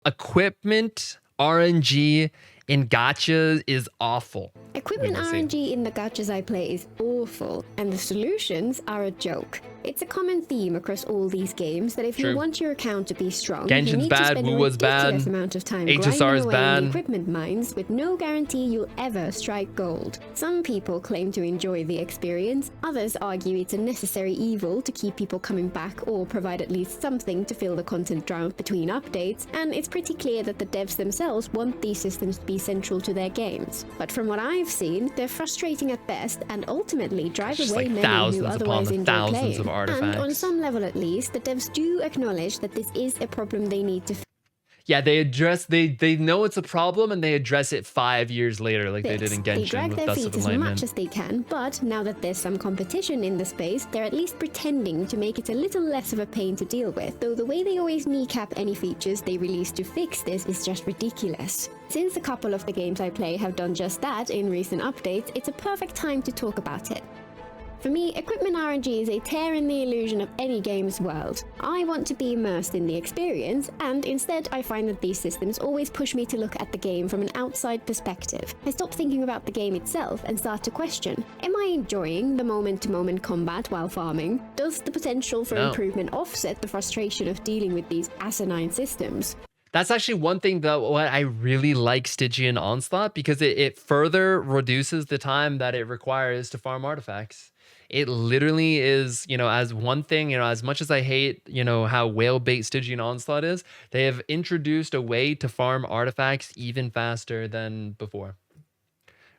Equipment RNG in gachas is awful. Equipment RNG in the gachas I play is awful, and the solutions are a joke. It's a common theme across all these games that if you want your account to be strong, you Genshin's need bad, to spend a Wuwa's ridiculous bad, amount of time HSR grinding is away in bad. the equipment mines with no guarantee you'll ever strike gold. Some people claim to enjoy the experience, others argue it's a necessary evil to keep people coming back or provide at least something to fill the content drought between updates, and it's pretty clear that the devs themselves want these systems to be central to their games. But from what I've seen, they're frustrating at best and ultimately drive away many who otherwise enjoy playing. And on some level at least, the devs do acknowledge that this is a problem they need to fix. Yeah, they know it's a problem and they address it 5 years later, like they did in Genshin. They drag with their Dust feet of as Enlightenment. much as they can, but now that there's some competition in the space, they're at least pretending to make it a little less of a pain to deal with, though the way they always kneecap any features they release to fix this is just ridiculous. Since a couple of the games I play have done just that in recent updates, it's a perfect time to talk about it. For me, equipment RNG is a tear in the illusion of any game's world. I want to be immersed in the experience, and instead I find that these systems always push me to look at the game from an outside perspective. I stop thinking about the game itself and start to question, am I enjoying the moment-to-moment combat while farming? Does the potential for improvement offset the frustration of dealing with these asinine systems? That's actually one thing that what I really like Stygian Onslaught, because it further reduces the time that it requires to farm artifacts. It literally is, as one thing, as much as I hate, how whale bait Stygian Onslaught is, they have introduced a way to farm artifacts even faster than before.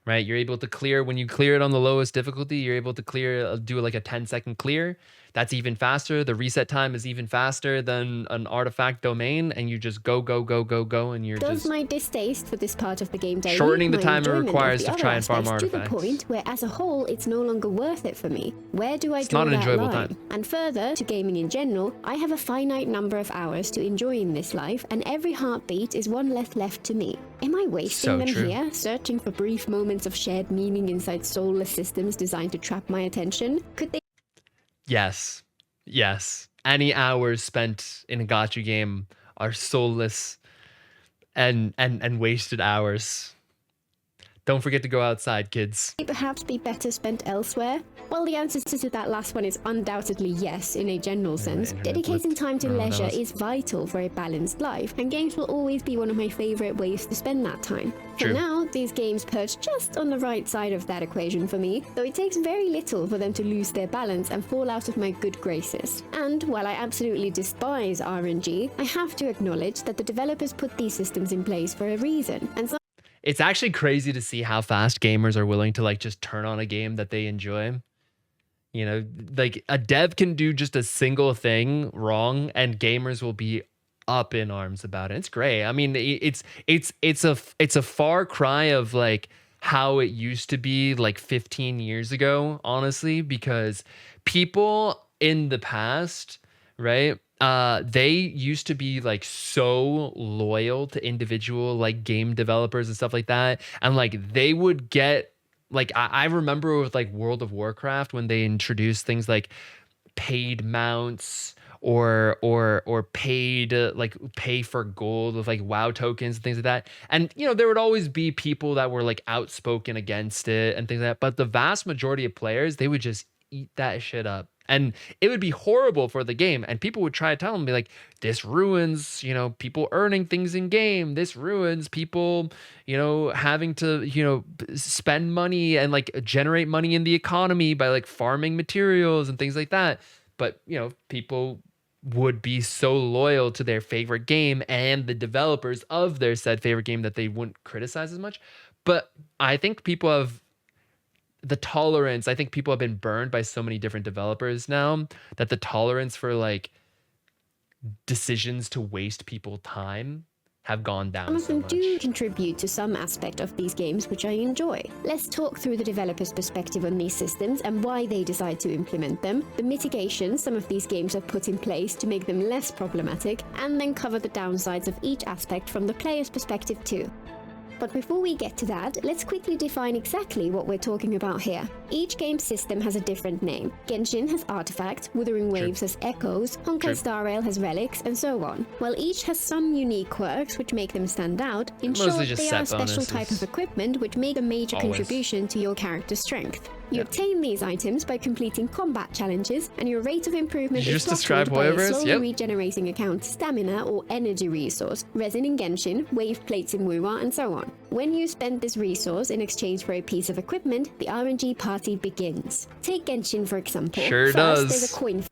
Right? You're able to clear, when you clear it on the lowest difficulty, you're able to do like a 10-second clear. That's even faster. The reset time is even faster than an artifact domain, and you just go, and you're Does just... my distaste for this part of the game dilute shortening the my time it enjoyment requires of the to try other and farm aspects artifacts. to the point where, as a whole, it's no longer worth it for me? Where do I not draw an that enjoyable line? time. And further, to gaming in general, I have a finite number of hours to enjoy in this life, and every heartbeat is one less left to me. Am I wasting them here, searching for brief moments of shared meaning inside soulless systems designed to trap my attention? Could they... Yes. Any hours spent in a gacha game are soulless and wasted hours. Don't forget to go outside, kids. Perhaps be better spent elsewhere? Well, the answer to that last one is undoubtedly yes, in a general sense. Dedicating time to leisure is vital for a balanced life, and games will always be one of my favorite ways to spend that time. For now, these games perch just on the right side of that equation for me, though it takes very little for them to lose their balance and fall out of my good graces. And while I absolutely despise RNG, I have to acknowledge that the developers put these systems in place for a reason, and so it's actually crazy to see how fast gamers are willing to just turn on a game that they enjoy. Like a dev can do just a single thing wrong and gamers will be up in arms about it. It's great. I mean, it's a far cry of like how it used to be like 15 years ago, honestly, because people in the past, right? They used to be like so loyal to individual like game developers and stuff like that. And like they would get like, I remember with like World of Warcraft when they introduced things like paid mounts or paid like pay for gold with like WoW tokens and things like that. And there would always be people that were like outspoken against it and things like that. But the vast majority of players, they would just eat that shit up. And it would be horrible for the game. And people would try to tell them, be like, this ruins, people earning things in game. This ruins people, having to, spend money and like generate money in the economy by like farming materials and things like that. But, people would be so loyal to their favorite game and the developers of their said favorite game that they wouldn't criticize as much. But I think people have the tolerance. I think people have been burned by so many different developers now that the tolerance for like decisions to waste people time have gone down. Some of them do contribute to some aspect of these games which I enjoy. Let's talk through the developer's perspective on these systems and why they decide to implement them, the mitigations some of these games have put in place to make them less problematic, and then cover the downsides of each aspect from the player's perspective too. But before we get to that, let's quickly define exactly what we're talking about here. Each game system has a different name. Genshin has artifacts, Wuthering Waves has echoes, Honkai Star Rail has relics, and so on. While each has some unique quirks which make them stand out, in short, they are a special type of equipment which make a major contribution to your character's strength. You obtain these items by completing combat challenges, and your rate of improvement is fluctuated by a slowly regenerating account stamina or energy resource, resin in Genshin, wave plates in Wuwa, and so on. When you spend this resource in exchange for a piece of equipment, the RNG party begins. Take Genshin for example. Sure First, does. there's a coin.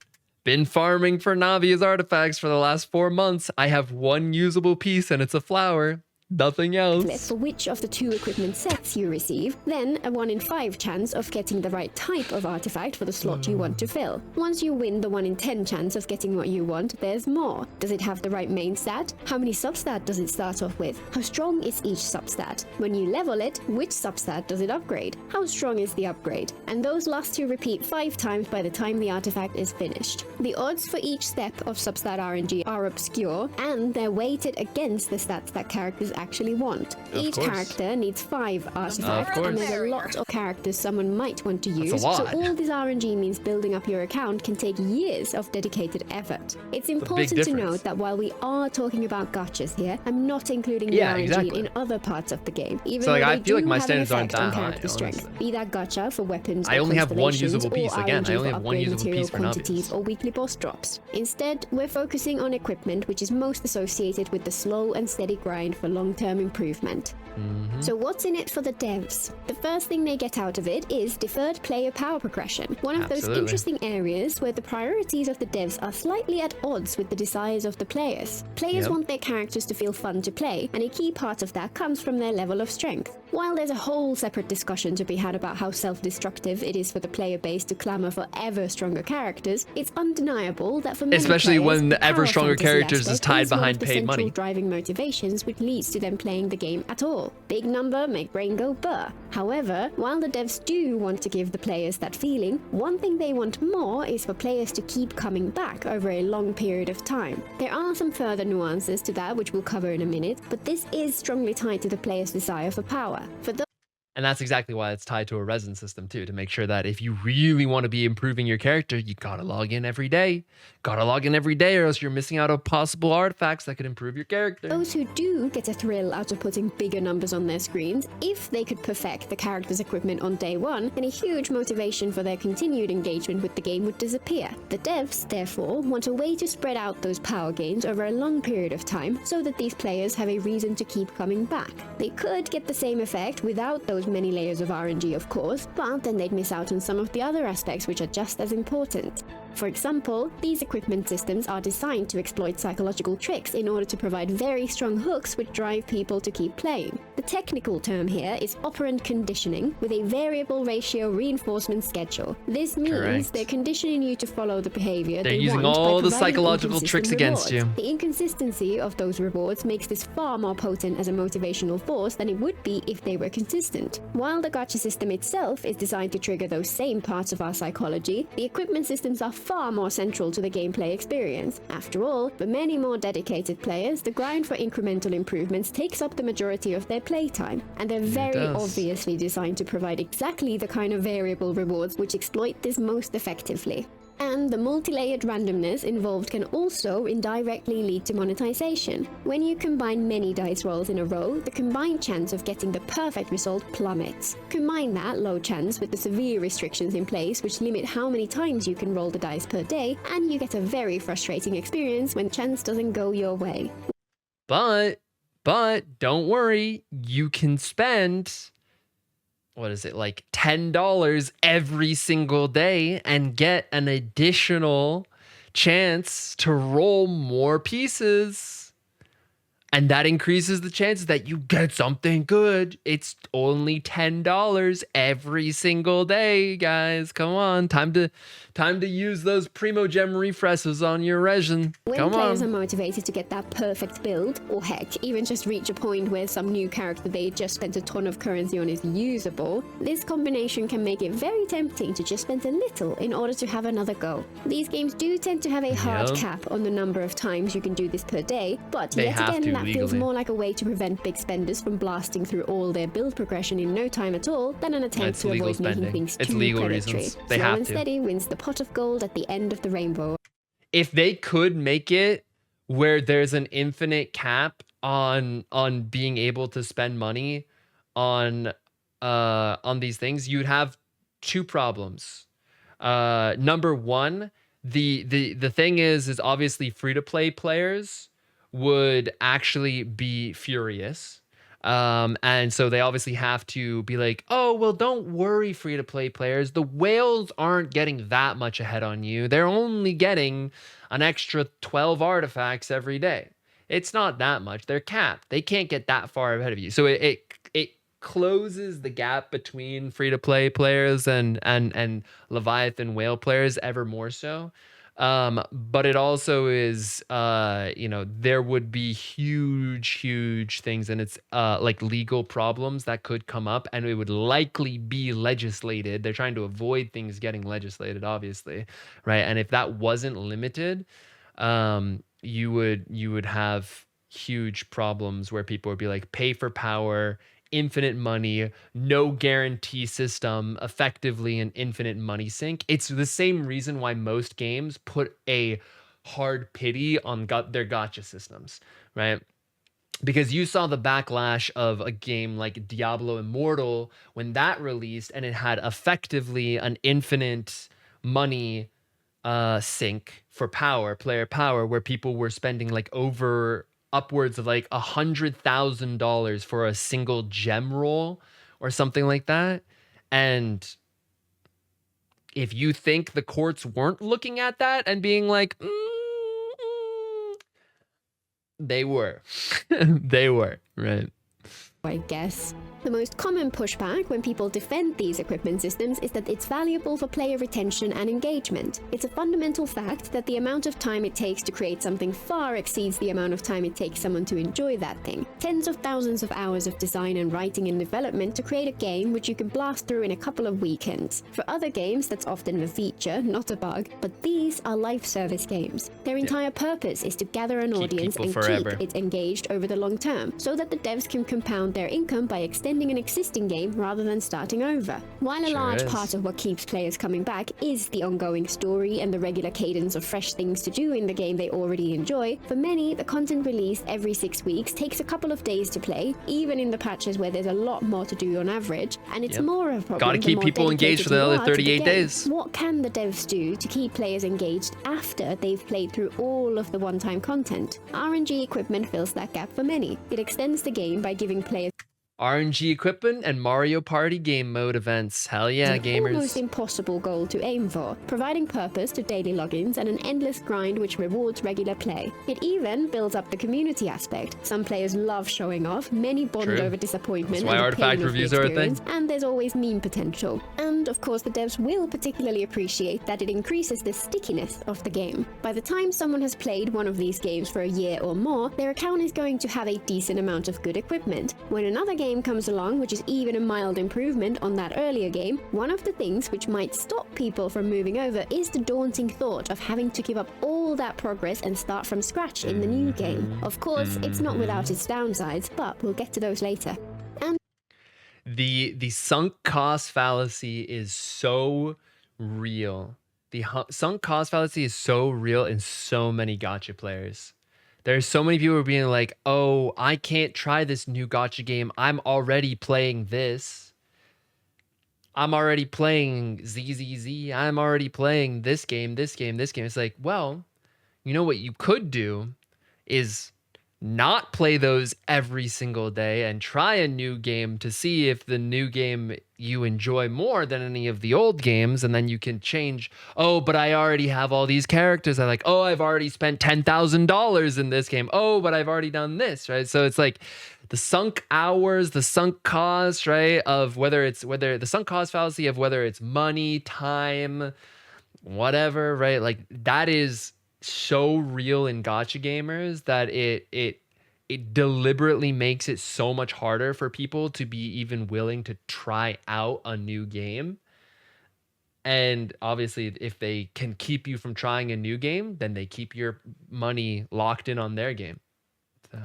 Been farming for Navia's artifacts for the last 4 months. I have one usable piece and it's a flower. Nothing else. For which of the 2 equipment sets you receive, then a 1 in 5 chance of getting the right type of artifact for the slot you want to fill. Once you win the 1 in 10 chance of getting what you want, there's more. Does it have the right main stat? How many substat does it start off with? How strong is each substat? When you level it, which substat does it upgrade? How strong is the upgrade? And those last 2 repeat 5 times by the time the artifact is finished. The odds for each step of substat RNG are obscure, and they're weighted against the stats that characters actually want. Each character needs 5 artifacts, and there's a lot of characters someone might want to use, so all this RNG means building up your account can take years of dedicated effort. It's important to note that while we are talking about gachas here, I'm not including the RNG in other parts of the game, even though I they feel like do my have an standards aren't effect on that high, character strength. Be that gacha for weapons, I only have one constellations, usable piece or again. I RNG only for have one upgrade usable material piece for quantities Navias. or weekly boss drops. Instead, we're focusing on equipment which is most associated with the slow and steady grind for long-term improvement. So what's in it for the devs? The first thing they get out of it is deferred player power progression, one of those interesting areas where the priorities of the devs are slightly at odds with the desires of the players. Players want their characters to feel fun to play, and a key part of that comes from their level of strength. While there's a whole separate discussion to be had about how self-destructive it is for the player base to clamor for ever stronger characters, it's undeniable that for many especially players, when the ever stronger fantasy characters is aspect tied one of behind the paid central money. driving motivations which leads to them playing the game at all. Big number make brain go burr. However, while the devs do want to give the players that feeling, one thing they want more is for players to keep coming back over a long period of time. There are some further nuances to that which we'll cover in a minute, but this is strongly tied to the player's desire for power. For those And that's exactly why it's tied to a resin system too, to make sure that if you really want to be improving your character, you gotta log in every day. Gotta log in every day or else you're missing out on possible artifacts that could improve your character. Those who do get a thrill out of putting bigger numbers on their screens, if they could perfect the character's equipment on day one, then a huge motivation for their continued engagement with the game would disappear. The devs, therefore, want a way to spread out those power gains over a long period of time so that these players have a reason to keep coming back. They could get the same effect without those many layers of RNG, of course, but then they'd miss out on some of the other aspects which are just as important. For example, these equipment systems are designed to exploit psychological tricks in order to provide very strong hooks which drive people to keep playing. The technical term here is operant conditioning with a variable ratio reinforcement schedule. This means they're conditioning you to follow the behavior They're they using want all by the providing psychological tricks against you. The inconsistency of those rewards makes this far more potent as a motivational force than it would be if they were consistent. While the gacha system itself is designed to trigger those same parts of our psychology, the equipment systems are far more central to the gameplay experience. After all, for many more dedicated players, the grind for incremental improvements takes up the majority of their playtime, and they're very obviously designed to provide exactly the kind of variable rewards which exploit this most effectively. And the multi-layered randomness involved can also indirectly lead to monetization. When you combine many dice rolls in a row, the combined chance of getting the perfect result plummets. Combine that low chance with the severe restrictions in place which limit how many times you can roll the dice per day, and you get a very frustrating experience when chance doesn't go your way. But don't worry, you can spend, what is it, like $10 every single day and get an additional chance to roll more pieces. And that increases the chances that you get something good. It's only $10 every single day, guys. Come on, time to use those Primo Gem refreshes on your resin. When players are motivated to get that perfect build, or heck, even just reach a point where some new character they just spent a ton of currency on is usable, this combination can make it very tempting to just spend a little in order to have another go. These games do tend to have a hard cap on the number of times you can do this per day, but yet again, That feels legally. more like a way to prevent big spenders from blasting through all their build progression in no time at all than an attempt It's to legal avoid making spending. things It's too legal predatory. reasons. They Slow have and to. steady wins the pot of gold at the end of the rainbow. If they could make it where there's an infinite cap on being able to spend money on these things, you'd have two problems. Number one, the thing is obviously free to play players would actually be furious. And so they obviously have to be like, oh, well, don't worry, free to play players. The whales aren't getting that much ahead on you. They're only getting an extra 12 artifacts every day. It's not that much. They're capped. They can't get that far ahead of you. So it closes the gap between free to play players and Leviathan whale players ever more so. But it also is, there would be huge things, and it's like legal problems that could come up, and it would likely be legislated. They're trying to avoid things getting legislated, obviously, right? And if that wasn't limited, you would have huge problems where people would be like, pay for power, infinite money, no guarantee system, effectively an infinite money sink. It's the same reason why most games put a hard pity on their gacha systems, right? Because you saw the backlash of a game like Diablo Immortal when that released, and it had effectively an infinite money sink for player power, where people were spending like over upwards of like $100,000 for a single gem roll or something like that. And if you think the courts weren't looking at that and being like, they were, they were, right? I guess. The most common pushback when people defend these equipment systems is that it's valuable for player retention and engagement. It's a fundamental fact that the amount of time it takes to create something far exceeds the amount of time it takes someone to enjoy that thing. Tens of thousands of hours of design and writing and development to create a game which you can blast through in a couple of weekends. For other games, that's often a feature, not a bug, but these are life service games. Their entire purpose is to gather an audience and keep it engaged over the long term, so that the devs can compound their income by extending an existing game rather than starting over. While a large part of what keeps players coming back is the ongoing story and the regular cadence of fresh things to do in the game they already enjoy, for many, the content released every 6 weeks takes a couple of days to play, even in the patches where there's a lot more to do on average, and it's more of a problem. Gotta keep people engaged for the other 38 days. What can the devs do to keep players engaged after they've played through all of the one-time content? RNG equipment fills that gap for many. It extends the game by giving players RNG equipment and Mario Party game mode events. Hell yeah, gamers. An almost impossible goal to aim for, providing purpose to daily logins and an endless grind which rewards regular play. It even builds up the community aspect. Some players love showing off, many bond over disappointment. That's why artifact reviews are a thing. And there's always meme potential. And of course the devs will particularly appreciate that it increases the stickiness of the game. By the time someone has played one of these games for a year or more, their account is going to have a decent amount of good equipment. When another game comes along which is even a mild improvement on that earlier game, one of the things which might stop people from moving over is the daunting thought of having to give up all that progress and start from scratch in the new game. Of course, it's not without its downsides, but we'll get to those later. And the sunk cost fallacy is so real. The sunk cost fallacy is so real in so many gacha players. There's so many people being like, oh, I can't try this new gacha game. I'm already playing this. I'm already playing ZZZ. I'm already playing this game. It's like, well, you know what you could do is not play those every single day and try a new game to see if the new game you enjoy more than any of the old games, and then you can change. Oh, but I already have all these characters. I like, oh, I've already spent $10,000 in this game. Oh, but I've already done this, right? So it's like the sunk hours, the sunk cost, right? Of whether the sunk cost fallacy of whether it's money, time, whatever, right? Like that is so real in gacha gamers that it deliberately makes it so much harder for people to be even willing to try out a new game. And obviously if they can keep you from trying a new game, then they keep your money locked in on their game.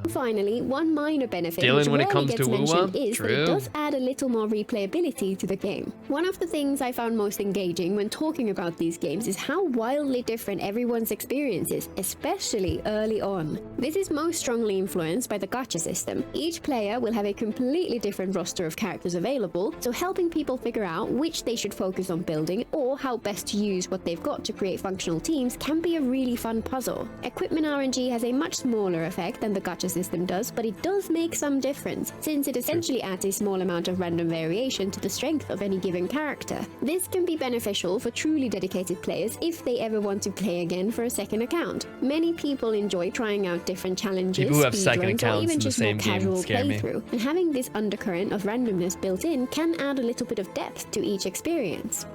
Finally, one minor benefit Dylan, which when it rarely comes gets to mentioned Wuwa, is that it does add a little more replayability to the game. One of the things I found most engaging when talking about these games is how wildly different everyone's experience is, especially early on. This is most strongly influenced by the gacha system. Each player will have a completely different roster of characters available, so helping people figure out which they should focus on building or how best to use what they've got to create functional teams can be a really fun puzzle. Equipment RNG has a much smaller effect than the gacha system does, but it does make some difference, since it essentially adds a small amount of random variation to the strength of any given character. This can be beneficial for truly dedicated players if they ever want to play again for a second account. Many people enjoy trying out different challenges, people who have second speedruns, or accounts even in the just more same game casual scare me. playthrough, and having this undercurrent of randomness built in can add a little bit of depth to each experience.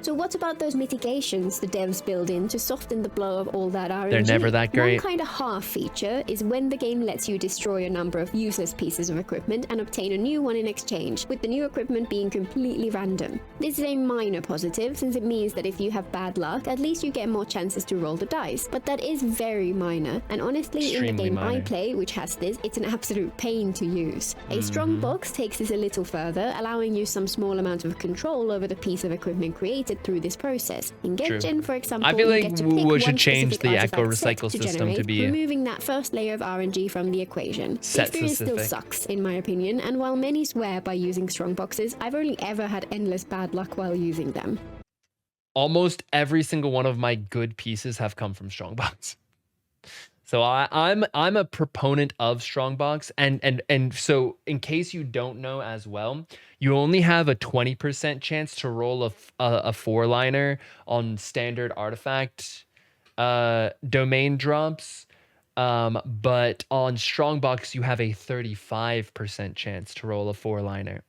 So what about those mitigations the devs build in to soften the blow of all that RNG? They're never that great. One kind of half feature is when the game lets you destroy a number of useless pieces of equipment and obtain a new one in exchange, with the new equipment being completely random. This is a minor positive, since it means that if you have bad luck, at least you get more chances to roll the dice. But that is very minor, and honestly, in the game I play, which has this, it's an absolute pain to use. A strong box takes this a little further, allowing you some small amount of control over the piece of equipment created through this process. In Gacha, for example, I feel like you get to pick we should one change specific the artifact echo set recycle to system generate, to be removing that first layer of RNG from the equation. The set experience still specific. sucks, in my opinion, and while many swear by using strong boxes, I've only ever had endless bad luck while using them. Almost every single one of my good pieces have come from Strongbox. So I'm a proponent of Strongbox, and so in case you don't know as well, you only have a 20% chance to roll a four-liner on standard artifact domain drops, but on Strongbox you have a 35% chance to roll a four-liner.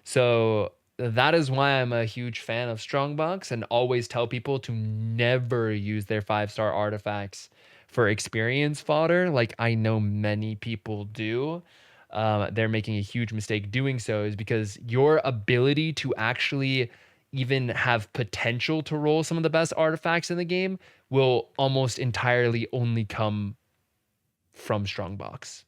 So that is why I'm a huge fan of Strongbox and always tell people to never use their 5-star artifacts for experience fodder, like I know many people do. They're making a huge mistake doing so, is because your ability to actually even have potential to roll some of the best artifacts in the game will almost entirely only come from Strongbox.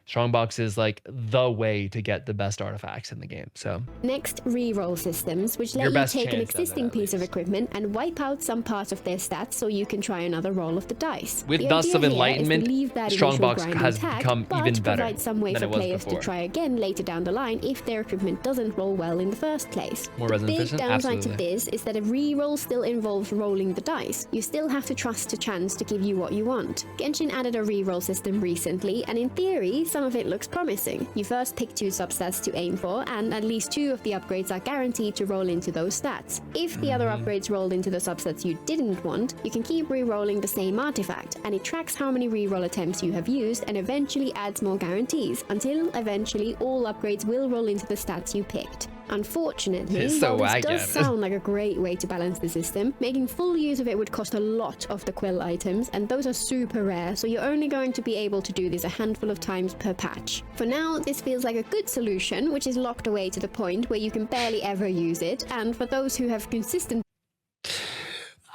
Strongbox is like the way to get the best artifacts in the game. So next, reroll systems, which let you take an existing piece of equipment and wipe out some part of their stats so you can try another roll of the dice. With Dust of Enlightenment, Strongbox has become even better provide some way for players to try again later down the line if their equipment doesn't roll well in the first place. More the big efficient? downside Absolutely. to this is that a reroll still involves rolling the dice. You still have to trust to chance to give you what you want. Genshin added a reroll system recently, and in theory, some of it looks promising. You first pick 2 substats to aim for, and at least 2 of the upgrades are guaranteed to roll into those stats. If the other upgrades rolled into the substats you didn't want, you can keep re-rolling the same artifact, and it tracks how many re-roll attempts you have used and eventually adds more guarantees, until eventually all upgrades will roll into the stats you picked. Unfortunately, while this does sound like a great way to balance the system, making full use of it would cost a lot of the quill items, and those are super rare, so you're only going to be able to do this a handful of times per patch. For now, this feels like a good solution, which is locked away to the point where you can barely ever use it, and for those who have consistent...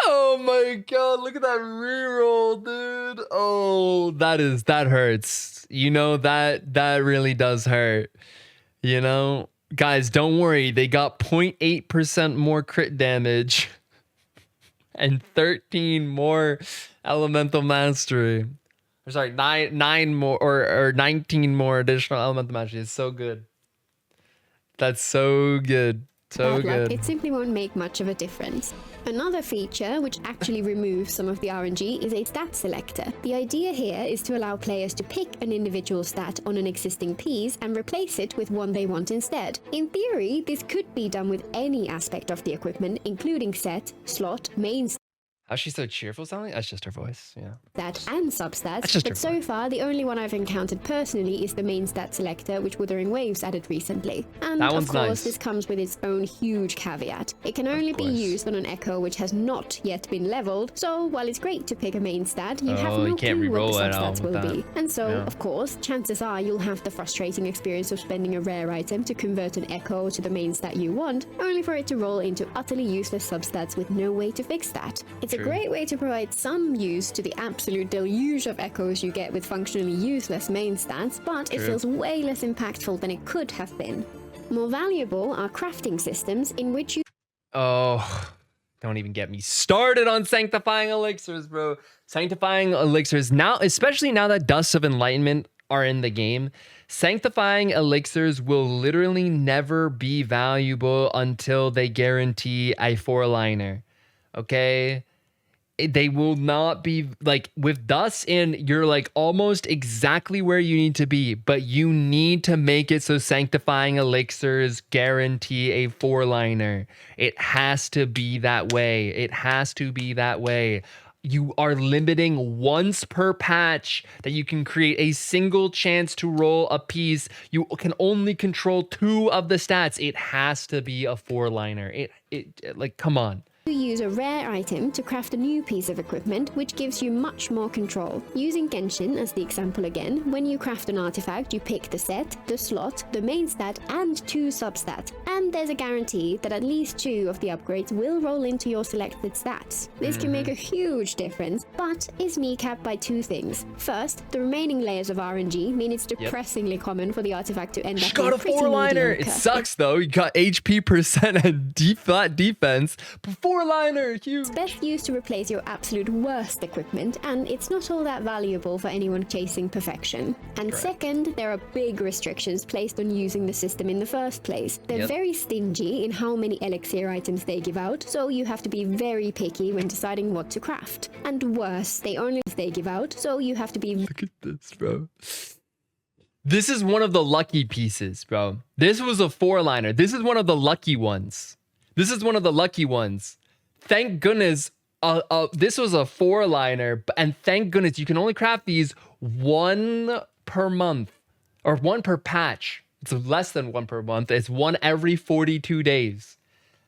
Oh my god, look at that reroll, dude. Oh, that hurts. You know, that really does hurt. You know? Guys, don't worry. They got 0.8% more crit damage and 13 more elemental mastery. Or sorry, 9 more or 19 more additional elemental mastery. It's so good. That's so good. So good. It simply won't make much of a difference. Another feature, which actually removes some of the RNG, is a stat selector. The idea here is to allow players to pick an individual stat on an existing piece and replace it with one they want instead. In theory, this could be done with any aspect of the equipment, including set, slot, main How's she so cheerful sounding? That's just her voice, yeah. Stat and substats, but so far the only one I've encountered personally is the main stat selector, which Wuthering Waves added recently. And of course, this comes with its own huge caveat. It can only be used on an Echo which has not yet been leveled, so while it's great to pick a main stat, you have no clue what the substats will be. And so, of course, chances are you'll have the frustrating experience of spending a rare item to convert an Echo to the main stat you want, only for it to roll into utterly useless substats with no way to fix that. It's a true. great way to provide some use to the absolute deluge of echoes you get with functionally useless main stats, but it feels way less impactful than it could have been. More valuable are crafting systems in which you... Oh, don't even get me started on sanctifying elixirs, bro. Sanctifying elixirs now, especially now that Dusts of Enlightenment are in the game, sanctifying elixirs will literally never be valuable until they guarantee a 4-liner. Okay? They will not be, like, with Dust in, you're like almost exactly where you need to be, but you need to make it so sanctifying elixirs guarantee a 4-liner. It has to be that way. It has to be that way. You are limiting once per patch that you can create a single chance to roll a piece. You can only control 2 of the stats. It has to be a 4-liner. It like, come on. You use a rare item to craft a new piece of equipment, which gives you much more control. Using Genshin as the example again, when you craft an artifact, you pick the set, the slot, the main stat, and 2 substats. And there's a guarantee that at least 2 of the upgrades will roll into your selected stats. This can make a huge difference, but is kneecapped by 2 things. First, the remaining layers of RNG mean it's depressingly common for the artifact to end up got a 4-liner. It sucks though. You got HP percent and flat defense. 4-liner, huge. It's best used to replace your absolute worst equipment, and it's not all that valuable for anyone chasing perfection. And second, there are big restrictions placed on using the system in the first place. They're very stingy in how many elixir items they give out, so you have to be very picky when deciding what to craft. And worse, they give out, so you have to be... Look at this, bro. This is one of the lucky pieces, bro. This was a 4-liner. This is one of the lucky ones. This is one of the lucky ones. Thank goodness this was a 4-liner, and thank goodness you can only craft these 1 per month, or 1 per patch. It's less than 1 per month. It's 1 every 42 days.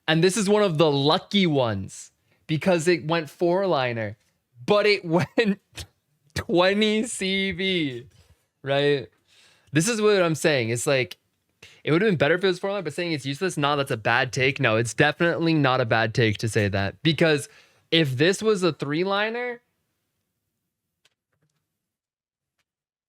And this is one of the lucky ones because it went 4-liner, but it went 20 CV, right? This is what I'm saying. It's like, it would have been better if it was 4-liner, but saying it's useless, no, that's a bad take. No, it's definitely not a bad take to say that. Because if this was a 3-liner,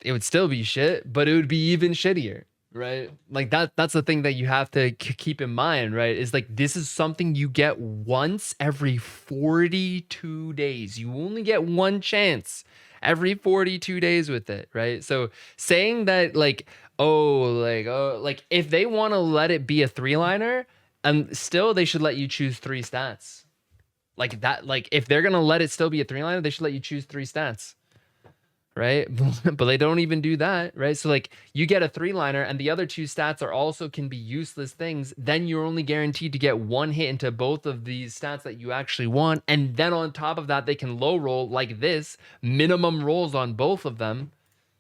it would still be shit, but it would be even shittier, right? Like that's the thing that you have to keep in mind, right? Is like, this is something you get once every 42 days. You only get 1 chance every 42 days with it, right? So saying that like, like if they want to let it be a 3-liner, and still they should let you choose 3 stats. Like that, like if they're gonna let it still be a 3-liner, they should let you choose 3 stats. Right? But they don't even do that, right? So like you get a 3-liner and the other 2 stats are also can be useless things, then you're only guaranteed to get 1 hit into both of these stats that you actually want, and then on top of that they can low roll like this, minimum rolls on both of them.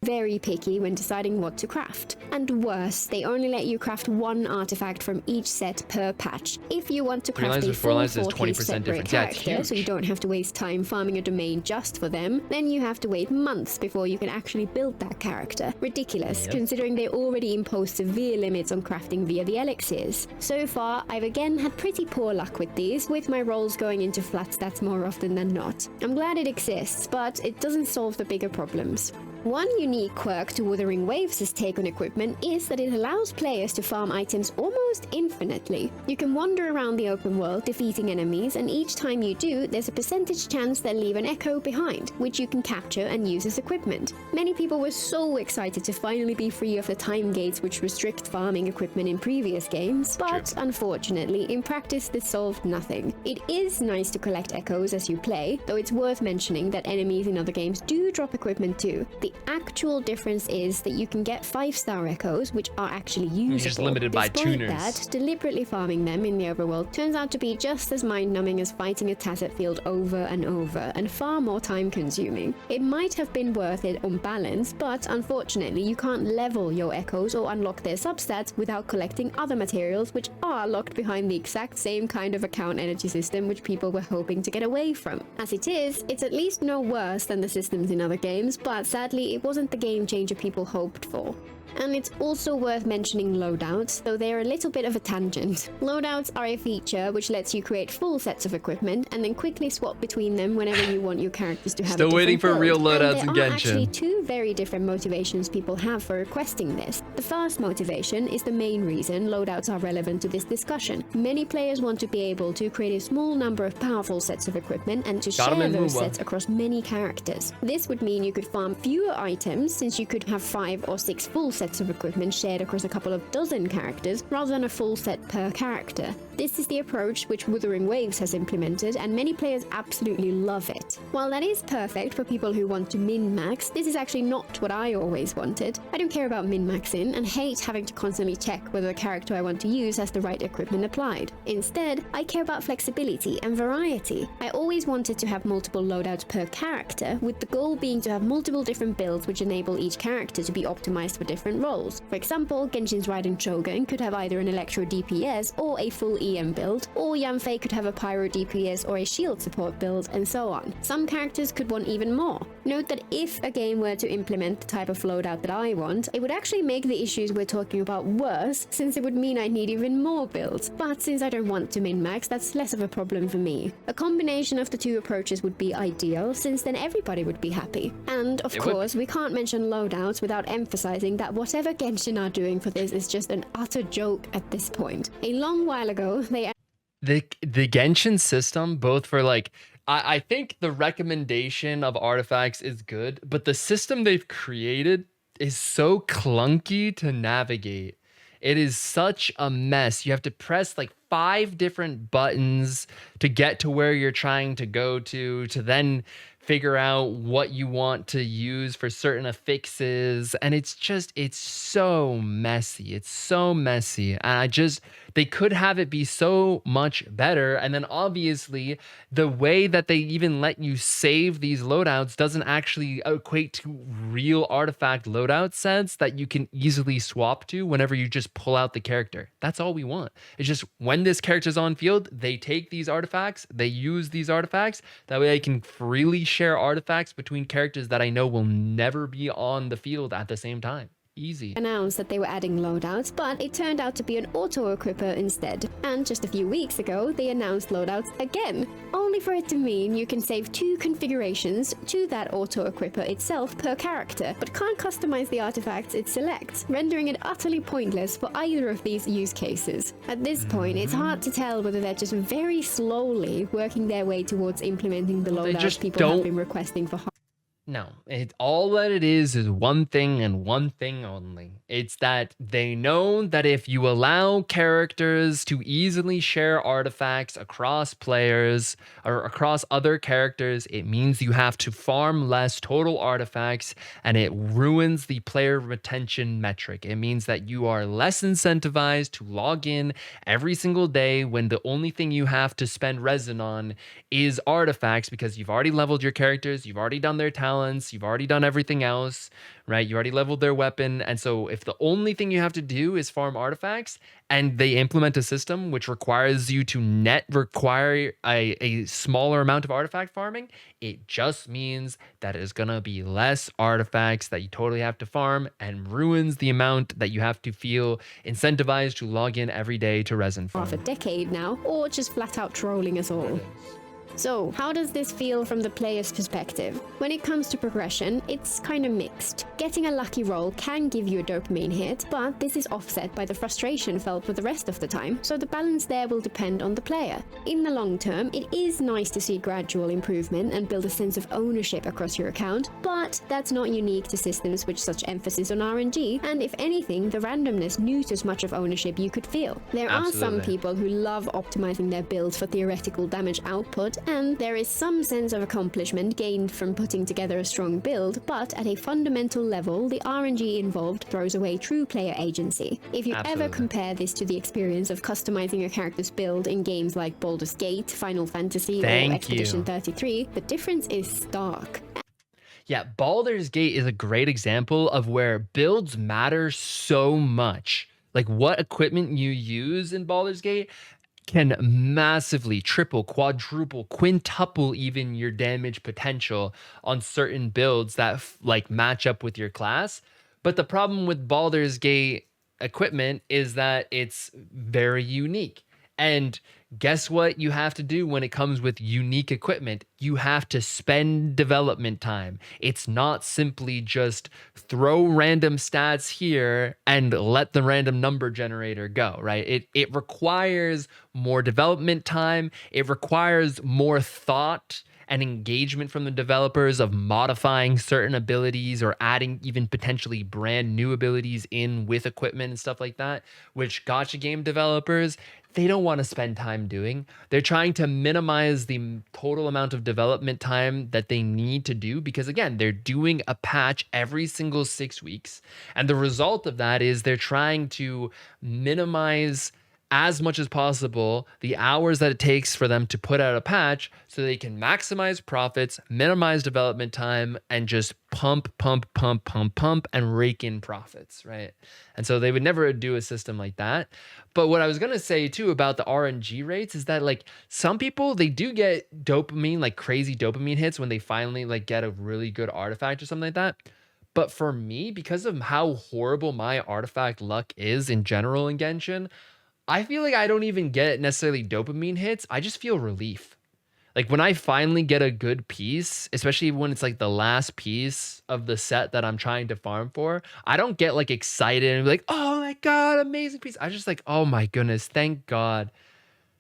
Very picky when deciding what to craft. And worse, they only let you craft 1 artifact from each set per patch. If you want to craft a full 4K separate character, so you don't have to waste time farming a domain just for them, then you have to wait months before you can actually build that character. Ridiculous, considering they already impose severe limits on crafting via the elixirs. So far, I've again had pretty poor luck with these, with my rolls going into flat stats more often than not. I'm glad it exists, but it doesn't solve the bigger problems. One unique quirk to Wuthering Waves' take on equipment is that it allows players to farm items almost infinitely. You can wander around the open world defeating enemies, and each time you do, there's a percentage chance they'll leave an echo behind, which you can capture and use as equipment. Many people were so excited to finally be free of the time gates which restrict farming equipment in previous games, but unfortunately, in practice this solved nothing. It is nice to collect echoes as you play, though it's worth mentioning that enemies in other games do drop equipment too. The actual difference is that you can get 5-star echoes, which are actually usable. You're just limited by tuners. Despite that, deliberately farming them in the overworld turns out to be just as mind-numbing as fighting a Tacet field over and over, and far more time-consuming. It might have been worth it on balance, but unfortunately you can't level your echoes or unlock their substats without collecting other materials which are locked behind the exact same kind of account energy system which people were hoping to get away from. As it is, it's at least no worse than the systems in other games, but sadly it wasn't the game changer people hoped for. And it's also worth mentioning loadouts, though they are a little bit of a tangent. Loadouts are a feature which lets you create full sets of equipment and then quickly swap between them whenever you want your characters to have Still a waiting for different real build. loadouts in And there are actually Genshin. two very different motivations people have for requesting this. The first motivation is the main reason loadouts are relevant to this discussion. Many players want to be able to create a small number of powerful sets of equipment and to Got 'em share in those Muwa. sets across many characters. This would mean you could farm fewer items, since you could have 5 or 6 full sets of equipment shared across a couple of dozen characters rather than a full set per character. This is the approach which Wuthering Waves has implemented, and many players absolutely love it. While that is perfect for people who want to min-max, this is actually not what I always wanted. I don't care about min-maxing and hate having to constantly check whether the character I want to use has the right equipment applied. Instead, I care about flexibility and variety. I always wanted to have multiple loadouts per character, with the goal being to have multiple different builds which enable each character to be optimized for different roles. For example, Genshin's Raiden Shogun could have either an Electro DPS or a full EM build, or Yanfei could have a Pyro DPS or a shield support build, and so on. Some characters could want even more. Note that if a game were to implement the type of loadout that I want, it would actually make the issues we're talking about worse, since it would mean I'd need even more builds. But since I don't want to min-max, that's less of a problem for me. A combination of the two approaches would be ideal, since then everybody would be happy. And of course, we can't mention loadouts without emphasizing that whatever Genshin are doing for this is just an utter joke at this point. A long while ago, they The Genshin system, both for like, I think the recommendation of artifacts is good, but the system they've created is so clunky to navigate. It is such a mess. You have to press like 5 different buttons to get to where you're trying to go to then figure out what you want to use for certain affixes. And it's so messy. It's so messy. And they could have it be so much better. And then obviously, the way that they even let you save these loadouts doesn't actually equate to real artifact loadout sets that you can easily swap to whenever you just pull out the character. That's all we want. It's just when this character's on field, they take these artifacts, they use these artifacts. That way I can freely share artifacts between characters that I know will never be on the field at the same time. Easy. Announced that they were adding loadouts, but it turned out to be an auto-equipper instead. And just a few weeks ago, they announced loadouts again, only for it to mean you can save 2 configurations to that auto-equipper itself per character, but can't customize the artifacts it selects, rendering it utterly pointless for either of these use cases. At this point, it's hard to tell whether they're just very slowly working their way towards implementing the loadouts people have been requesting for. No, all that it is one thing and one thing only. It's that they know that if you allow characters to easily share artifacts across players or across other characters, it means you have to farm less total artifacts, and it ruins the player retention metric. It means that you are less incentivized to log in every single day when the only thing you have to spend resin on is artifacts, because you've already leveled your characters, you've already done their talents, you've already done everything else, right? You already leveled their weapon. And so if the only thing you have to do is farm artifacts, and they implement a system which requires you to require a smaller amount of artifact farming, it just means that it's going to be less artifacts that you totally have to farm, and ruins the amount that you have to feel incentivized to log in every day to resin farm. Half a decade now, or just flat out trolling us all. So, how does this feel from the player's perspective? When it comes to progression, it's kind of mixed. Getting a lucky roll can give you a dopamine hit, but this is offset by the frustration felt for the rest of the time, so the balance there will depend on the player. In the long term, it is nice to see gradual improvement and build a sense of ownership across your account, but that's not unique to systems with such emphasis on RNG, and if anything, the randomness mutes as much of ownership you could feel. There are some people who love optimizing their builds for theoretical damage output, and there is some sense of accomplishment gained from putting together a strong build, but at a fundamental level, the RNG involved throws away true player agency. If you ever compare this to the experience of customizing a character's build in games like Baldur's Gate, Final Fantasy, or Expedition 33, the difference is stark. Yeah, Baldur's Gate is a great example of where builds matter so much. Like what equipment you use in Baldur's Gate can massively triple, quadruple, quintuple even your damage potential on certain builds that like match up with your class. But the problem with Baldur's Gate equipment is that it's very unique. And guess what you have to do when it comes with unique equipment? You have to spend development time. It's not simply just throw random stats here and let the random number generator go, right? It requires more development time. It requires more thought and engagement from the developers of modifying certain abilities or adding even potentially brand new abilities in with equipment and stuff like that, which gacha game developers, they don't want to spend time doing. They're trying to minimize the total amount of development time that they need to do because, again, they're doing a patch every single 6 weeks. And the result of that is they're trying to minimize as much as possible the hours that it takes for them to put out a patch so they can maximize profits, minimize development time, and just pump and rake in profits, right? And so they would never do a system like that. But what I was going to say too about the RNG rates is that like some people, they do get dopamine, like crazy dopamine hits when they finally like get a really good artifact or something like that. But for me, because of how horrible my artifact luck is in general in Genshin, I feel like I don't even get necessarily dopamine hits. I just feel relief. Like when I finally get a good piece, especially when it's like the last piece of the set that I'm trying to farm for, I don't get like excited and be like, oh my God, amazing piece. I just like, oh my goodness, thank God.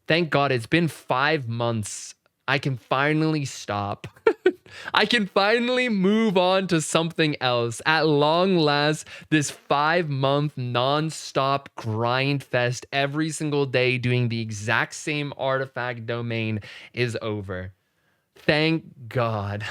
Thank God it's been 5 months. I can finally stop. I can finally move on to something else. At long last, this 5-month non-stop grind fest every single day doing the exact same artifact domain is over. Thank God.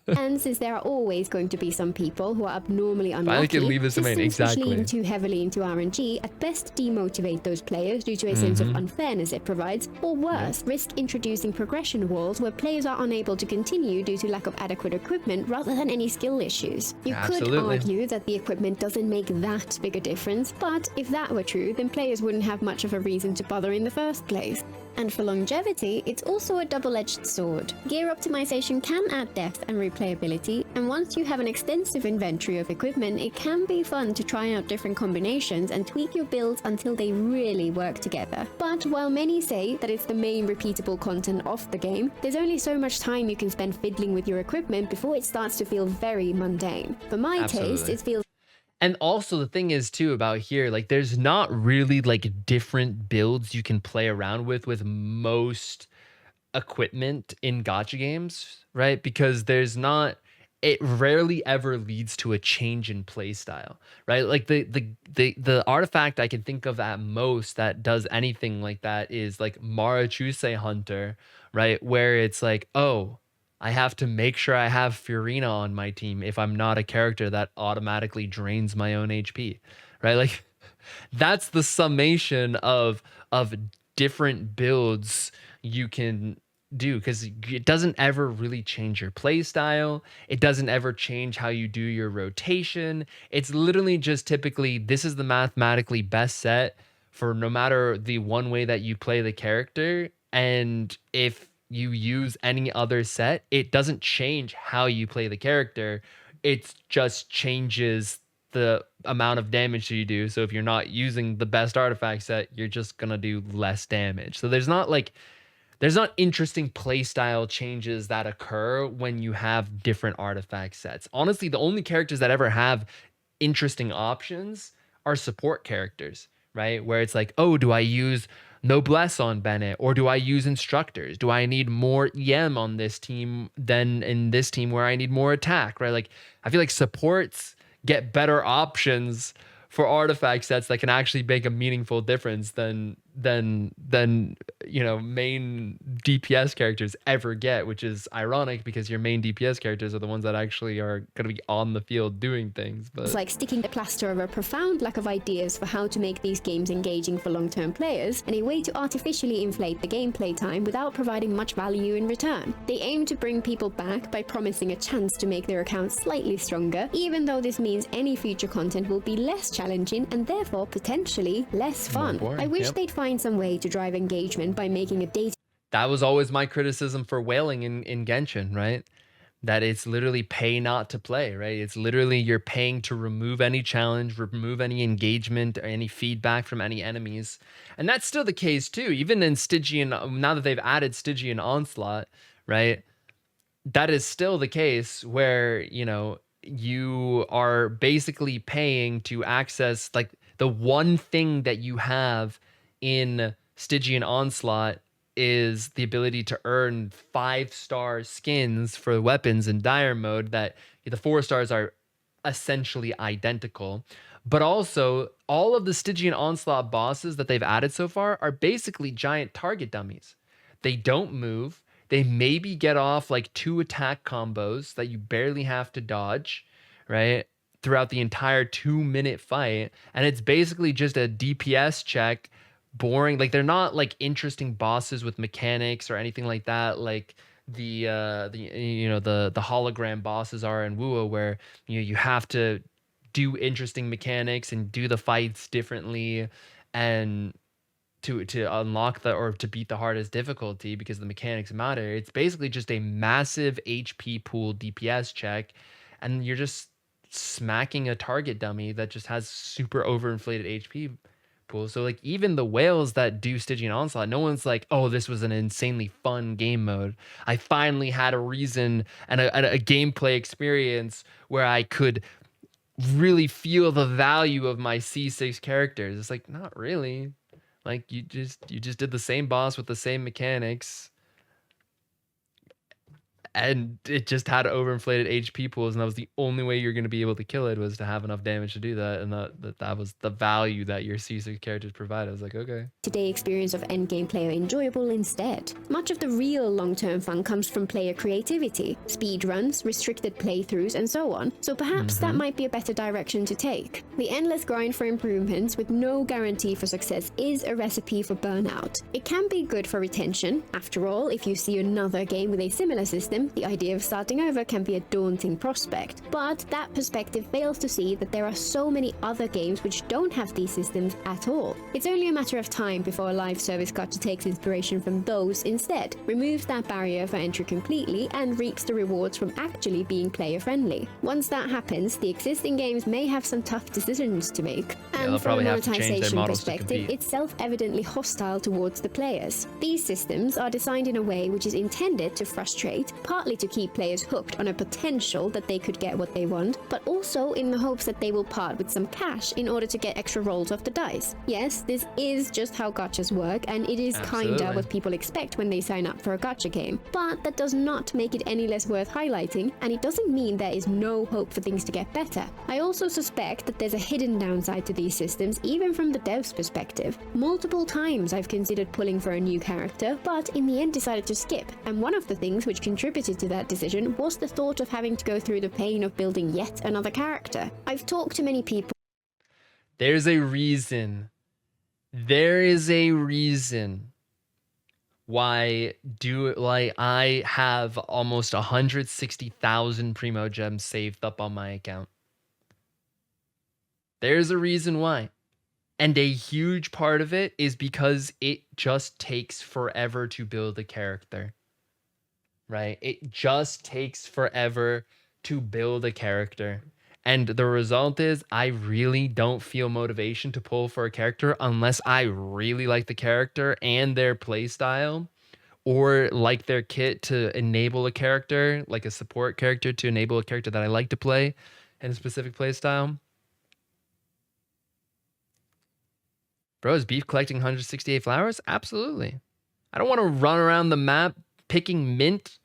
And since there are always going to be some people who are abnormally unlucky, can leave this domain, systems which exactly. lean too heavily into RNG at best demotivate those players due to a sense of unfairness it provides, or worse, risk introducing progression walls where players are unable to continue due to lack of adequate equipment rather than any skill issues. You could argue that the equipment doesn't make that big a difference, but if that were true, then players wouldn't have much of a reason to bother in the first place. And for longevity, it's also a double-edged sword. Gear optimization can add depth and replayability, and once you have an extensive inventory of equipment, it can be fun to try out different combinations and tweak your builds until they really work together. But while many say that it's the main repeatable content of the game, there's only so much time you can spend fiddling with your equipment before it starts to feel very mundane. For my taste, it feels... And also the thing is too about here, like there's not really like different builds you can play around with most equipment in gacha games, right? Because there's not, it rarely ever leads to a change in play style, right? Like the artifact I can think of at most that does anything like that is like Marachuse Hunter, right? Where it's like, oh, I have to make sure I have Furina on my team if I'm not a character that automatically drains my own HP, right? Like that's the summation of different builds you can do, because it doesn't ever really change your play style. It doesn't ever change how you do your rotation. It's literally just typically this is the mathematically best set for no matter the one way that you play the character. And if you use any other set, it doesn't change how you play the character. It just changes the amount of damage you do. So if you're not using the best artifact set, you're just gonna do less damage. So there's not interesting playstyle changes that occur when you have different artifact sets. Honestly, the only characters that ever have interesting options are support characters, right? Where it's like, oh, do I use Noblesse on Bennett, or do I use instructors? Do I need more EM on this team than in this team where I need more attack, right? Like I feel like supports get better options for artifact sets that can actually make a meaningful difference than you know main DPS characters ever get, which is ironic because your main DPS characters are the ones that actually are going to be on the field doing things. But it's like sticking the plaster of a profound lack of ideas for how to make these games engaging for long-term players, and a way to artificially inflate the gameplay time without providing much value in return. They aim to bring people back by promising a chance to make their accounts slightly stronger, even though this means any future content will be less challenging and therefore potentially less fun. I wish they'd find some way to drive engagement by making a data. That was always my criticism for whaling in Genshin, right? that it's literally pay not to play, right? It's literally you're paying to remove any challenge, remove any engagement or any feedback from any enemies. And that's still the case too, even in Stygian, now that they've added Stygian Onslaught, right? That is still the case where, you know, you are basically paying to access like the one thing that you have in Stygian Onslaught is the ability to earn 5-star skins for weapons in dire mode, that the 4 stars are essentially identical. But also, all of the Stygian Onslaught bosses that they've added so far are basically giant target dummies. They don't move. They maybe get off like 2 attack combos that you barely have to dodge, right? Throughout the entire 2-minute fight. And it's basically just a DPS check, boring. Like, they're not like interesting bosses with mechanics or anything like that. Like the hologram bosses are in WoW, where you have to do interesting mechanics and do the fights differently, and to unlock the or to beat the hardest difficulty because the mechanics matter. It's basically just a massive HP pool DPS check, and you're just smacking a target dummy that just has super overinflated HP pool. So like even the whales that do Stygian Onslaught, no one's like, oh, this was an insanely fun game mode. I finally had a reason and a gameplay experience where I could really feel the value of my C6 characters. It's like, not really. Like you just did the same boss with the same mechanics, and it just had overinflated HP pools, and that was the only way you're going to be able to kill it, was to have enough damage to do that, and that was the value that your C6 characters provide. I was like, okay. Today experience of endgame player enjoyable instead. Much of the real long-term fun comes from player creativity, speedruns, restricted playthroughs, and so on, so perhaps that might be a better direction to take. The endless grind for improvements with no guarantee for success is a recipe for burnout. It can be good for retention. After all, if you see another game with a similar system, the idea of starting over can be a daunting prospect. But that perspective fails to see that there are so many other games which don't have these systems at all. It's only a matter of time before a live service gacha takes inspiration from those instead, removes that barrier for entry completely, and reaps the rewards from actually being player friendly. Once that happens, the existing games may have some tough decisions to make. And from a monetization perspective, it's self-evidently hostile towards the players. These systems are designed in a way which is intended to frustrate, partly to keep players hooked on a potential that they could get what they want, but also in the hopes that they will part with some cash in order to get extra rolls off the dice. Yes, this is just how gachas work, and it is kinda what people expect when they sign up for a gacha game. But that does not make it any less worth highlighting, and it doesn't mean there is no hope for things to get better. I also suspect that there's a hidden downside to these systems, even from the devs' perspective. Multiple times I've considered pulling for a new character, but in the end decided to skip, and one of the things which contributed to that decision was the thought of having to go through the pain of building yet another character. I've talked to many people. There's a reason. There is a reason why I have almost 160,000 Primo Gems saved up on my account. There's a reason why. And a huge part of it is because it just takes forever to build a character. Right? It just takes forever to build a character. And the result is I really don't feel motivation to pull for a character unless I really like the character and their playstyle, or like their kit to enable a character, like a support character to enable a character that I like to play in a specific playstyle. Bro, is beef collecting 168 flowers? Absolutely. I don't want to run around the map picking mint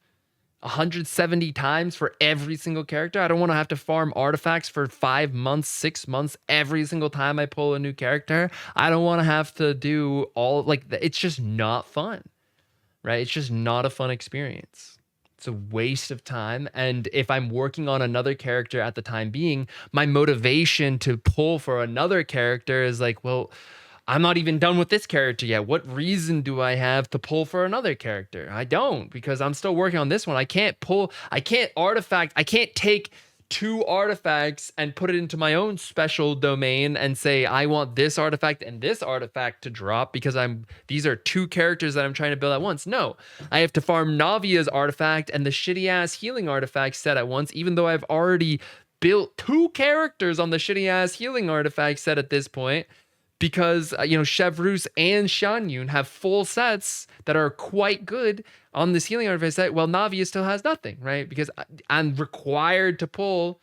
170 times for every single character. I don't want to have to farm artifacts for 5 months, 6 months every single time I pull a new character. I don't want to have to do all, like, it's just not fun, right? It's just not a fun experience. It's a waste of time. And if I'm working on another character at the time being, my motivation to pull for another character is like, well, I'm not even done with this character yet. What reason do I have to pull for another character? I don't, because I'm still working on this one. I can't artifact. I can't take 2 artifacts and put it into my own special domain and say I want this artifact and this artifact to drop because these are 2 characters that I'm trying to build at once. No, I have to farm Navia's artifact and the shitty ass healing artifact set at once, even though I've already built 2 characters on the shitty ass healing artifact set at this point. Because, Chevreuse and Shanyun have full sets that are quite good on this healing artifact set. Well, Navia still has nothing, right? Because I'm required to pull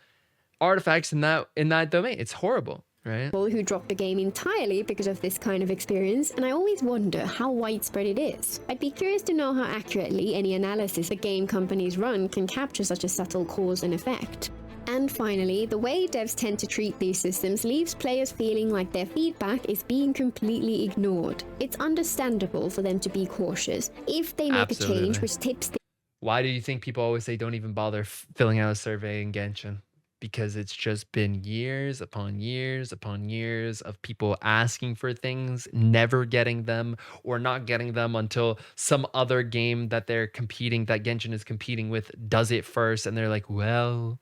artifacts in that domain. It's horrible, right? People who drop the game entirely because of this kind of experience, and I always wonder how widespread it is. I'd be curious to know how accurately any analysis the game companies run can capture such a subtle cause and effect. And finally, the way devs tend to treat these systems leaves players feeling like their feedback is being completely ignored. It's understandable for them to be cautious if they make a change which tips the... Why do you think people always say don't even bother filling out a survey in Genshin? Because it's just been years upon years upon years of people asking for things, never getting them, or not getting them until some other game that Genshin is competing with does it first, and they're like, well,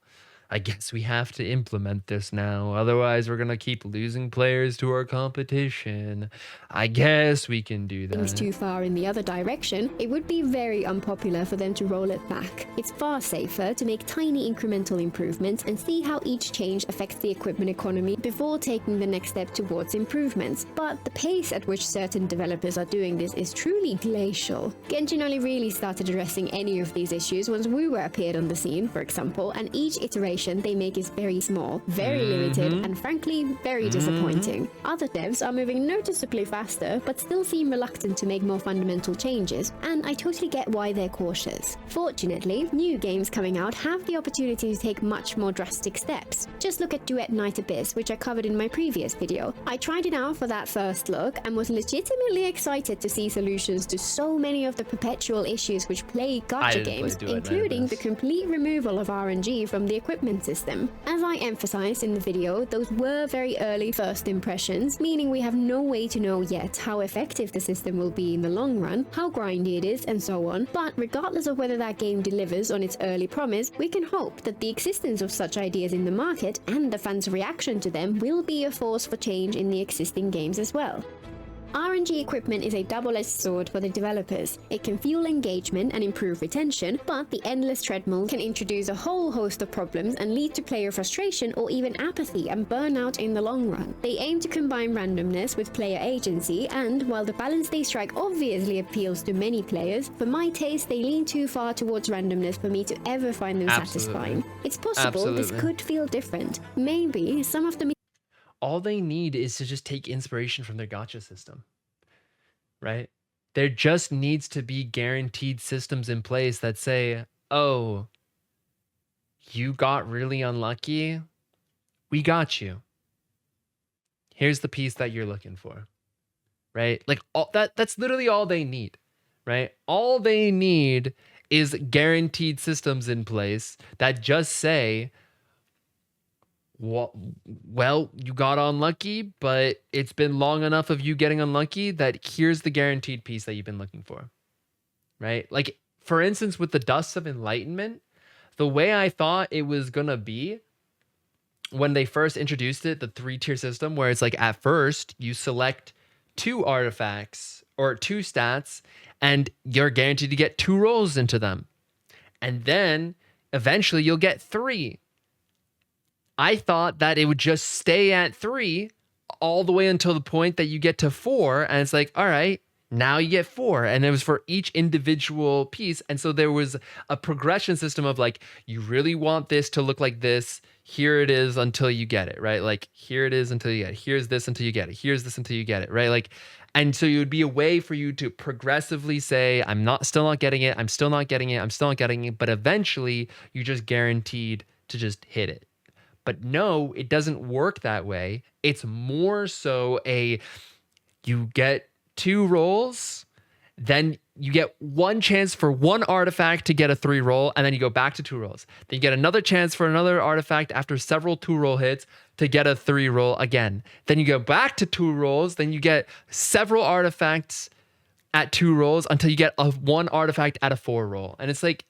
I guess we have to implement this now. Otherwise, we're going to keep losing players to our competition. I guess we can do that. Things too far in the other direction, it would be very unpopular for them to roll it back. It's far safer to make tiny incremental improvements and see how each change affects the equipment economy before taking the next step towards improvements. But the pace at which certain developers are doing this is truly glacial. Genshin only really started addressing any of these issues once Wuwa appeared on the scene, for example, and each iteration they make is very small, very limited, and frankly, very disappointing. Other devs are moving noticeably faster, but still seem reluctant to make more fundamental changes, and I totally get why they're cautious. Fortunately, new games coming out have the opportunity to take much more drastic steps. Just look at Duet Night Abyss, which I covered in my previous video. I tried it out for that first look, and was legitimately excited to see solutions to so many of the perpetual issues which plague gacha games, including the complete removal of RNG from the equipment system. As I emphasized in the video, those were very early first impressions, meaning we have no way to know yet how effective the system will be in the long run, how grindy it is, and so on. But regardless of whether that game delivers on its early promise, we can hope that the existence of such ideas in the market and the fans' reaction to them will be a force for change in the existing games as well. RNG equipment is a double-edged sword for the developers. It can fuel engagement and improve retention, but the endless treadmill can introduce a whole host of problems and lead to player frustration or even apathy and burnout in the long run. They aim to combine randomness with player agency, and while the balance they strike obviously appeals to many players, for my taste they lean too far towards randomness for me to ever find them satisfying. It's possible this could feel different. Maybe some of the... All they need is to just take inspiration from their gacha system, right? There just needs to be guaranteed systems in place that say, oh, you got really unlucky. We got you. Here's the piece that you're looking for, right? Like that's literally all they need, right? All they need is guaranteed systems in place that just say, well, you got unlucky, but it's been long enough of you getting unlucky that here's the guaranteed piece that you've been looking for, right? Like, for instance, with the Dusts of Enlightenment, the way I thought it was going to be when they first introduced it, the 3-tier system, where it's like at first you select 2 artifacts or 2 stats and you're guaranteed to get 2 rolls into them. And then eventually you'll get 3. I thought that it would just stay at 3 all the way until the point that you get to 4. And it's like, all right, now you get 4. And it was for each individual piece. And so there was a progression system of like, you really want this to look like this. Here it is until you get it, right? Like, here it is until you get it. Here's this until you get it. Here's this until you get it, right? Like, and so it would be a way for you to progressively say, still not getting it. I'm still not getting it. I'm still not getting it. But eventually you just guaranteed to just hit it. But no, it doesn't work that way. It's more so you get 2 rolls, then you get 1 chance for 1 artifact to get a 3 roll, and then you go back to 2 rolls. Then you get another chance for another artifact after several 2 roll hits to get a 3 roll again. Then you go back to 2 rolls, then you get several artifacts at 2 rolls until you get 1 artifact at a 4 roll. And it's like,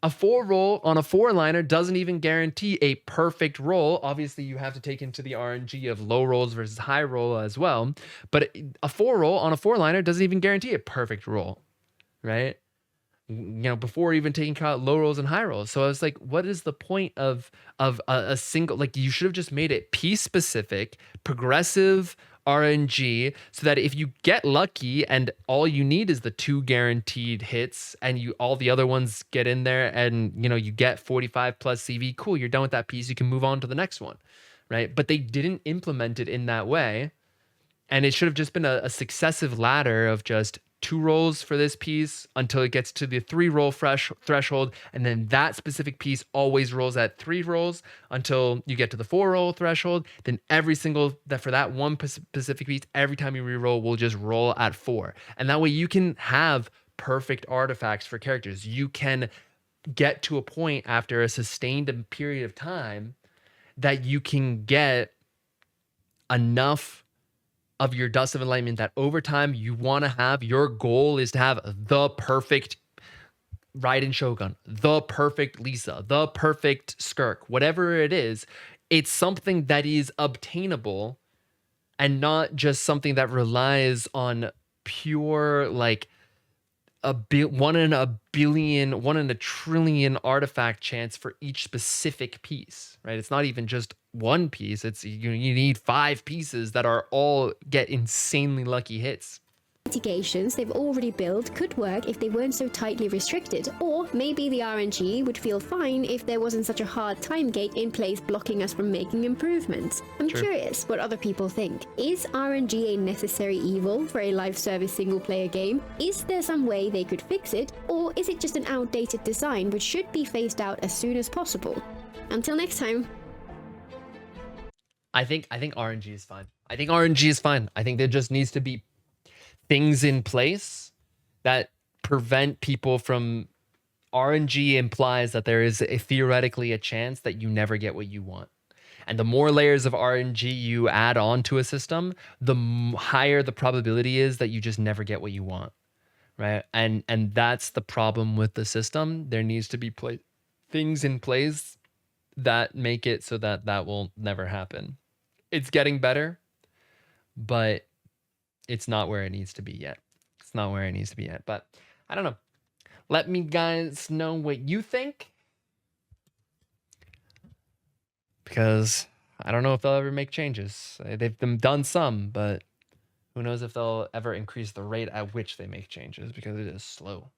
A 4 roll on a 4-liner doesn't even guarantee a perfect roll. Obviously, you have to take into the RNG of low rolls versus high roll as well. But a 4 roll on a 4-liner doesn't even guarantee a perfect roll, right? Before even taking out low rolls and high rolls. So I was like, what is the point of a single, like, you should have just made it piece specific, progressive RNG, so that if you get lucky and all you need is the 2 guaranteed hits and all the other ones get in there and you get 45 plus CV, cool, you're done with that piece, you can move on to the next one, right? But they didn't implement it in that way. And it should have just been a successive ladder of just 2 rolls for this piece until it gets to the 3 roll threshold. And then that specific piece always rolls at 3 rolls until you get to the 4 roll threshold. Then every single, for that one specific piece, every time you re-roll, will just roll at 4. And that way you can have perfect artifacts for characters. You can get to a point after a sustained period of time that you can get enough of your Dust of Enlightenment that over time you want to have, your goal is to have the perfect Raiden Shogun, the perfect Lisa, the perfect Skirk, whatever it is. It's something that is obtainable and not just something that relies on pure, like, 1 in a billion, 1 in a trillion artifact chance for each specific piece, right? It's not even just one piece. It's you need 5 pieces that are all get insanely lucky hits. Mitigations they've already built could work if they weren't so tightly restricted, or maybe the RNG would feel fine if there wasn't such a hard time gate in place blocking us from making improvements. I'm curious what other people think. Is RNG a necessary evil for a live service single player game? Is there some way they could fix it, or is it just an outdated design which should be phased out as soon as possible? Until next time. I think RNG is fine. I think RNG is fine. I think there just needs to be things in place that prevent people from. RNG implies that there is theoretically a chance that you never get what you want. And the more layers of RNG you add on to a system, the higher the probability is that you just never get what you want, right? And that's the problem with the system. There needs to be things in place that make it so that will never happen. It's getting better, but it's not where it needs to be yet. It's not where it needs to be yet. But I don't know. Let me guys know what you think. Because I don't know if they'll ever make changes. They've done some, but who knows if they'll ever increase the rate at which they make changes, because it is slow.